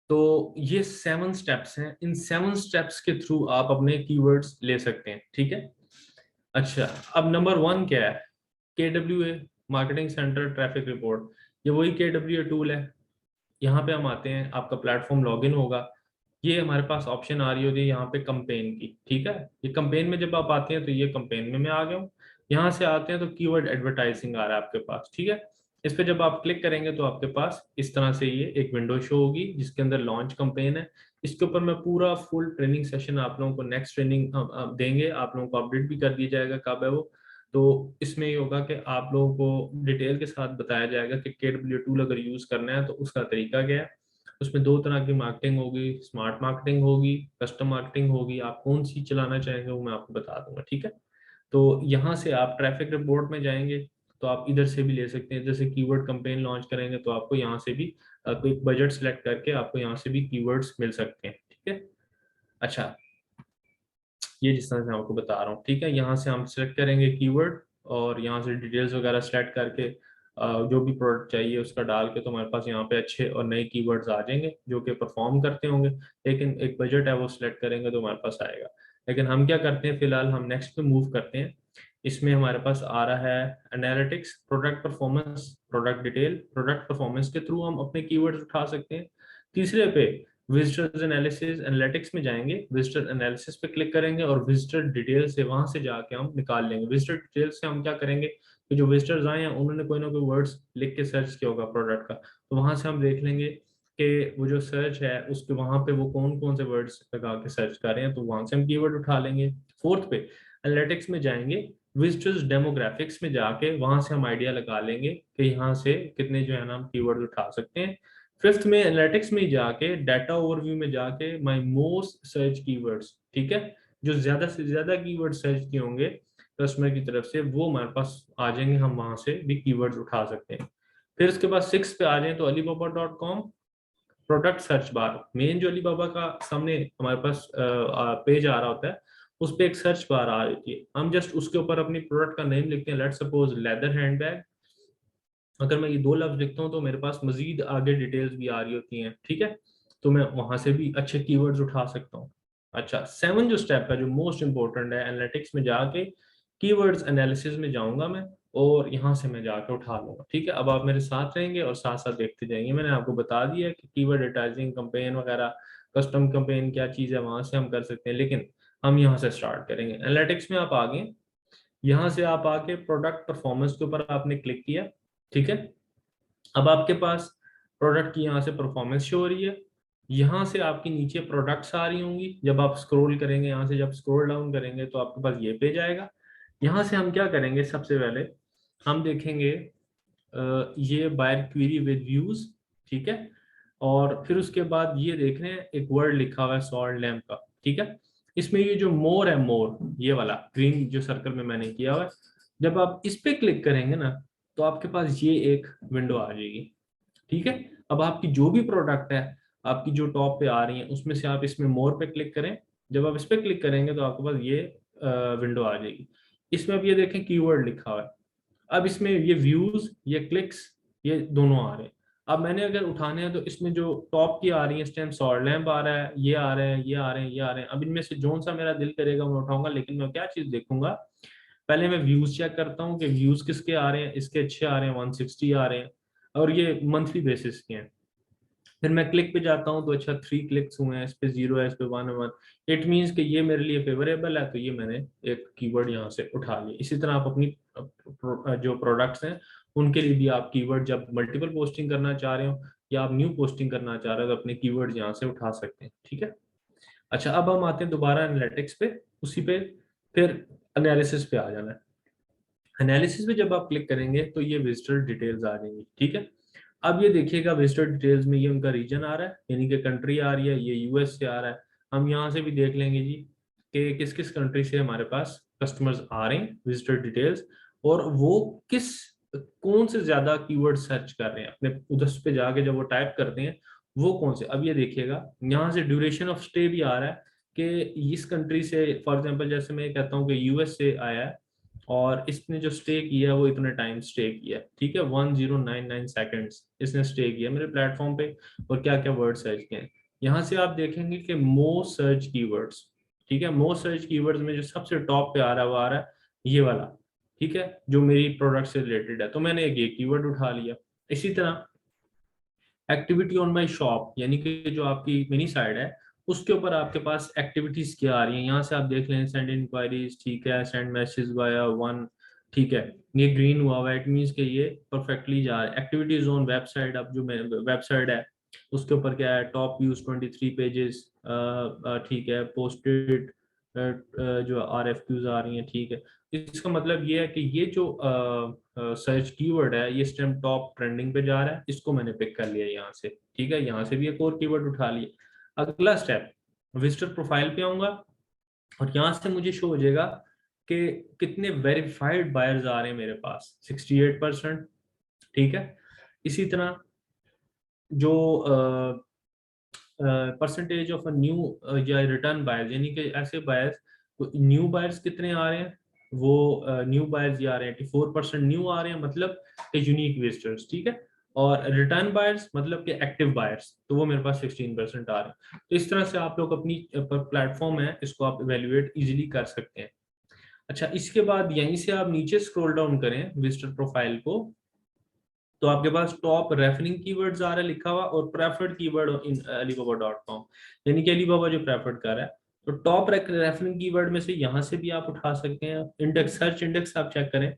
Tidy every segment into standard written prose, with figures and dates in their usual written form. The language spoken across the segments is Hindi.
तो ये 7 स्टेप्स हैं, इन 7 स्टेप्स के थ्रू आप अपने कीवर्ड्स ले सकते हैं, ठीक है। अच्छा, अब नंबर 1 क्या है? KWA, marketing centre traffic report. ये वही KWA टूल है। यहाँ पे हम आते हैं, आपका प्लेटफॉर्म लॉगिन होगा, ये हमारे पास ऑप्शन आ रही होती है यहाँ पे कंपेन की, ठीक है। ये कंपेन में जब आप आते हैं तो ये कंपेन में मैं आ गया हूँ। यहाँ से आते हैं तो कीवर्ड एडवर्टाइजिंग आ रहा है आपके पास, ठीक है। इस पे जब आप क्लिक करेंगे तो आपके पास इस तरह से ये एक विंडो शो होगी जिसके अंदर लॉन्च कंपेन है। इसके ऊपर मैं पूरा फुल ट्रेनिंग सेशन आप लोगों को, नेक्स्ट ट्रेनिंग देंगे, आप लोगों को अपडेट भी कर दिया जाएगा कब है वो। तो इसमें ये होगा कि आप लोगों को डिटेल के साथ बताया जाएगा कि KW टूल अगर यूज करना है तो उसका तरीका क्या है। उसमें 2 तरह की मार्केटिंग होगी, स्मार्ट मार्केटिंग होगी, कस्टम मार्केटिंग होगी। आप कौन सी चलाना चाहेंगे वो मैं आपको बता दूंगा, ठीक है। तो यहाँ से आप ट्रैफिक रिपोर्ट में जाएंगे तो आप इधर से भी ले सकते हैं। जैसे कीवर्ड कैंपेन लॉन्च करेंगे तो आपको यहाँ से भी कोई बजट सेलेक्ट करके आपको यहाँ से भी कीवर्ड्स मिल सकते हैं, ठीक है। अच्छा, ये जिस तरह से मैं आपको बता रहा हूँ, ठीक है। यहाँ से हम सेलेक्ट करेंगे कीवर्ड और यहाँ से डिटेल्स वगैरह सेलेक्ट करके जो भी प्रोडक्ट चाहिए उसका डाल के तो हमारे पास यहाँ पे अच्छे और नए कीवर्ड्स आ जाएंगे जो कि परफॉर्म करते होंगे। लेकिन एक बजट है वो सिलेक्ट करेंगे तो हमारे पास आएगा। लेकिन हम क्या करते हैं, फिलहाल हम नेक्स्ट पे मूव करते हैं। इसमें हमारे पास आ रहा है analytics, product performance, product detail. Product performance के थ्रू हम अपने कीवर्ड्स उठा सकते हैं। तीसरे पे विजिटर्स एनालिसिस, एनालिटिक्स में जाएंगे, विजिटर एनालिसिस पे क्लिक करेंगे और विजिटर डिटेल से वहां से जाके हम निकाल लेंगे। विजिटर डिटेल से हम क्या करेंगे कि जो विजिटर्स आए हैं उन्होंने कोई ना कोई वर्ड्स लिख के सर्च किया होगा प्रोडक्ट का, तो वहां से हम देख लेंगे कि वो जो सर्च है उसके वहां पे वो कौन कौन से वर्ड्स लगा के सर्च कर रहे हैं, तो वहां से हम कीवर्ड उठा लेंगे। फोर्थ पे एनालिटिक्स में जाएंगे, विजिटर्स डेमोग्राफिक्स में जाके वहां से हम आइडिया लगा लेंगे कि यहाँ से कितने जो है ना हम कीवर्ड उठा सकते हैं। फिफ्थ में एनालिटिक्स में जाके डाटा ओवरव्यू में जाके माय मोस्ट सर्च कीवर्ड्स, ठीक है। जो ज्यादा से ज्यादा कीवर्ड सर्च किए होंगे कस्टमर की तरफ से वो हमारे पास आ जाएंगे, हम वहां से भी कीवर्ड्स उठा सकते हैं। फिर उसके बाद 6 पे आ जाए तो alibaba.com, product search bar. Main जो अलीबाबा का सामने हमारे पास पेज आ रहा होता है उस पे एक सर्च बार आ रही है, हम जस्ट उसके ऊपर अपनी प्रोडक्ट का नेम लिखते हैं, लेट सपोज लेदर हैंडबैग। अगर मैं ये 2 लफ्ज लिखता हूँ तो मेरे पास मजीद आगे डिटेल्स भी आ रही होती हैं, ठीक है। तो मैं वहां से भी अच्छे कीवर्ड्स उठा सकता हूँ। अच्छा, 7 जो स्टेप है जो मोस्ट इंपॉर्टेंट है, एनालिटिक्स में जाके कीवर्ड्स एनालिसिस में जाऊंगा मैं और यहाँ से मैं जाके उठा लूंगा, ठीक है। अब आप मेरे साथ रहेंगे और साथ साथ देखते जाएंगे। मैंने आपको बता दिया है कि कीवर्ड एडवर्टाइजिंग, कंपेन वगैरह, कस्टम कंपेन क्या चीज़ है वहां से हम कर सकते हैं, लेकिन हम यहाँ से स्टार्ट करेंगे। एनालिटिक्स में आप आगे, यहाँ से आप आके प्रोडक्ट परफॉर्मेंस के ऊपर आपने क्लिक किया, ठीक है। अब आपके पास प्रोडक्ट की यहाँ से परफॉर्मेंस शो हो रही है। यहाँ से आपकी नीचे प्रोडक्ट्स आ रही होंगी, जब आप स्क्रॉल करेंगे यहाँ से, जब स्क्रॉल डाउन करेंगे तो आपके पास ये पेज आएगा। यहाँ से हम क्या करेंगे, सबसे पहले हम देखेंगे ये बायर क्वेरी विद व्यूज, ठीक है। और फिर उसके बाद ये देख रहे हैं एक वर्ड लिखा हुआ है सॉल्ट लैम्प का, ठीक है। इसमें ये जो मोर है, मोर ये वाला ग्रीन जो सर्कल में मैंने किया हुआ है, जब आप इस पे क्लिक करेंगे ना तो आपके पास ये एक विंडो आ जाएगी, ठीक है। अब आपकी जो भी प्रोडक्ट है, आपकी जो टॉप पे आ रही है उसमें से आप इसमें मोर पे क्लिक करें। जब आप इस पे क्लिक करेंगे तो आपके पास ये विंडो आ जाएगी। इसमें अब ये देखें कीवर्ड लिखा हुआ है। अब इसमें ये व्यूज, ये क्लिक्स, ये दोनों आ रहे हैं। अब मैंने अगर उठाने हैं तो इसमें जो टॉप की आ रही है इस टाइम सॉल्ट लैम्प आ रहा है, ये आ रहे हैं, ये आ रहे हैं, ये आ रहे हैं। अब इनमें से जोन सा मेरा दिल करेगा मैं उठाऊंगा, लेकिन मैं क्या चीज देखूंगा, पहले मैं व्यूज चेक करता हूँ कि व्यूज किसके आ रहे हैं, इसके अच्छे आ रहे हैं, 160 आ रहे हैं और ये मंथली बेसिस के हैं। फिर मैं क्लिक पे जाता हूँ तो अच्छा 3 क्लिक्स हुए हैं, इस पे 0 है, इस पे 1 है 1, इट मीन्स कि ये मेरे लिए फेवरेबल है, तो ये मैंने एक कीवर्ड यहाँ से उठा लिया। इसी तरह आप अपनी जो प्रोडक्ट्स हैं उनके लिए भी आप कीवर्ड जब मल्टीपल पोस्टिंग करना चाह रहे हो या आप न्यू पोस्टिंग करना चाह रहे हो तो अपने कीवर्ड यहाँ से उठा सकते हैं, ठीक है। अच्छा, अब हम आते हैं दोबारा एनालिटिक्स पे, उसी पे फिर एनालिसिस पे आ जाना है। एनालिसिस पे जब आप क्लिक करेंगे तो ये विजिटर डिटेल्स आ जाएंगी, ठीक है। अब ये देखिएगा विजिटर डिटेल्स में ये उनका रीजन आ रहा है, यानी कि कंट्री आ रही है, ये यूएस से आ रहा है। हम यहाँ से भी देख लेंगे जी कि किस किस कंट्री से हमारे पास कस्टमर्स आ रहे हैं, विजिटर डिटेल्स, और वो किस कौन से ज्यादा कीवर्ड सर्च कर रहे हैं अपने उधर पे जाके जब वो टाइप करते हैं वो कौन से। अब ये देखिएगा यहाँ से ड्यूरेशन ऑफ स्टे भी आ रहा है कि इस कंट्री से, फॉर एग्जांपल जैसे मैं कहता हूँ कि यूएस से आया है और इसने जो स्टे किया है वो इतने टाइम स्टे किया है, ठीक है, 1099 सेकंड्स इसने स्टे किया मेरे प्लेटफॉर्म पे और क्या क्या वर्ड सर्च किए हैं। यहाँ से आप देखेंगे कि मोस्ट सर्च कीवर्ड्स, ठीक है, मोस्ट सर्च कीवर्ड्स में जो सबसे टॉप पे आ रहा है वो आ रहा है ये वाला, ठीक है, जो मेरी प्रोडक्ट से रिलेटेड है, तो मैंने एक ये कीवर्ड उठा लिया। इसी तरह एक्टिविटी ऑन माई शॉप, यानी कि जो आपकी मिनी साइट है उसके ऊपर आपके पास एक्टिविटीज क्या आ रही हैं, यहाँ से आप देख लें, सेंड इंक्वायरीज, ठीक है, सेंड मैसेज वाया वन, ठीक है, ये ग्रीन हुआ हुआ, इट मीन्स कि ये परफेक्टली जा रहा है। एक्टिविटीज ऑन वेबसाइट, अब जो वेबसाइट है उसके ऊपर क्या है, टॉप व्यूज 23 पेजेस, ठीक है, पोस्टेड जो RFQs आ रही हैं, ठीक है। इसका मतलब ये है कि ये जो सर्च कीवर्ड है ये इस टाइम टॉप ट्रेंडिंग पे जा रहा है, इसको मैंने पिक कर लिया यहाँ से, ठीक है, यहाँ से भी एक और कीवर्ड उठा लिया। अगला स्टेप, विजिटर प्रोफाइल पे आऊंगा और यहाँ से मुझे शो हो जाएगा कि कितने वेरीफाइड बायर्स आ रहे हैं मेरे पास, 68%, ठीक है। इसी तरह जो परसेंटेज ऑफ न्यू या रिटर्न बायर्स, यानी कि ऐसे बायर्स, न्यू बायर्स कितने आ रहे हैं, वो न्यू बायर्स ये आ रहे हैं 84% न्यू आ रहे हैं, मतलब कि यूनिक विजिटर्स, ठीक है। और रिटर्न बायर्स मतलब कि एक्टिव बायर्स, तो वो मेरे पास 16% आ रहे हैं। तो इस तरह से आप लोग अपनी प्लेटफॉर्म है इसको आप इवेल्युएट इजीली कर सकते हैं। अच्छा, इसके बाद यहीं से आप नीचे स्क्रॉल डाउन करें विजिटर प्रोफाइल को, तो आपके पास टॉप रेफरिंग कीवर्ड्स आ रहा है लिखा हुआ और प्रेफर्ड कीवर्ड इन alibaba.com, यानी कि अलीबाबा जो प्रेफर्ड कर रहा है। तो टॉप रेफरिंग कीवर्ड में से यहाँ से भी आप उठा सकते हैं। इंडेक्स, सर्च इंडेक्स आप चेक करें,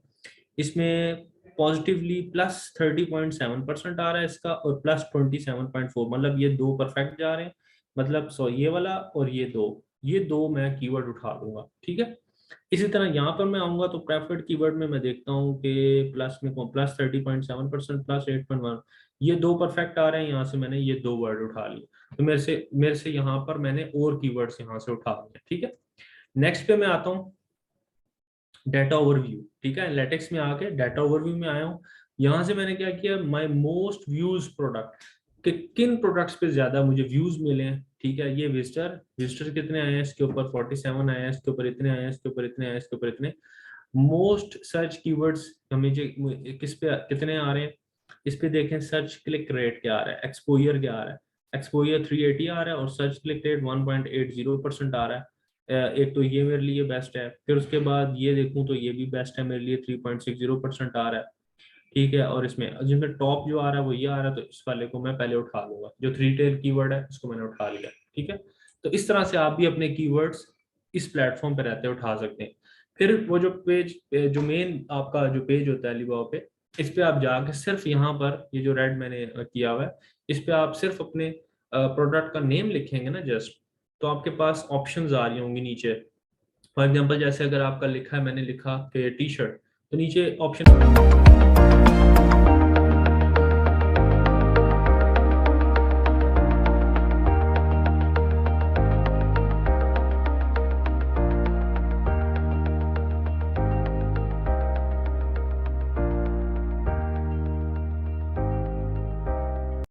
इसमें पॉजिटिवली +30.7% आ रहा है इसका, और +27.4, मतलब ये दो परफेक्ट जा रहे हैं, मतलब सो ये वाला और ये दो मैं कीवर्ड उठा लूंगा, ठीक है। इसी तरह यहाँ पर मैं आऊंगा तो प्रेफर्ड कीवर्ड में मैं देखता हूँ कि प्लस में +30.7%, +8.1, ये दो परफेक्ट आ रहे हैं, यहाँ से मैंने ये दो वर्ड उठा लिए, तो मेरे से यहाँ पर मैंने और कीवर्ड्स यहाँ से उठा लिए, ठीक है। नेक्स्ट पे मैं आता हूँ डाटा ओवरव्यू, ठीक है, एनालिटिक्स में आके डाटा ओवरव्यू में आया हूँ। यहाँ से मैंने क्या किया, माय मोस्ट व्यूज प्रोडक्ट, कि किन प्रोडक्ट्स पे ज्यादा मुझे व्यूज मिले हैं, ठीक है। ये विजिटर विजिटर कितने आए हैं, इसके ऊपर 47 आए हैं, इसके ऊपर इतने आए हैं, इसके ऊपर इतने आए हैं, इसके ऊपर इतने। मोस्ट सर्च कीवर्ड्स हमें जो किस पे कितने आ रहे हैं, इस पे देखें, सर्च क्लिक रेट क्या आ रहा है, एक्सपोजर क्या आ रहा है, एक्सपोजर 380 आ रहा है और सर्च क्लिक रेट 1.80% आ रहा है। एक तो ये मेरे लिए बेस्ट है, फिर उसके बाद ये देखूं तो ये भी बेस्ट है मेरे लिए, 3.60% आ रहा है, ठीक है। और इसमें जिनमें टॉप जो आ रहा है वो ये आ रहा है, तो इस वाले को मैं पहले उठा लूंगा, जो 3 टेल कीवर्ड है इसको मैंने उठा लिया, ठीक है। तो इस तरह से आप भी अपने कीवर्ड्स इस प्लेटफॉर्म पे रहते उठा सकते हैं। फिर वो जो पेज, जो मेन आपका जो पेज होता है अलीबाबा पे, इस पे आप जाके सिर्फ यहाँ पर ये जो रेड मैंने किया हुआ है, इस पे आप सिर्फ अपने प्रोडक्ट का नेम लिखेंगे ना जस्ट, तो आपके पास ऑप्शंस आ रही होंगी नीचे। फॉर एग्जांपल जैसे अगर आपका लिखा है, मैंने लिखा कि टी शर्ट, तो नीचे ऑप्शन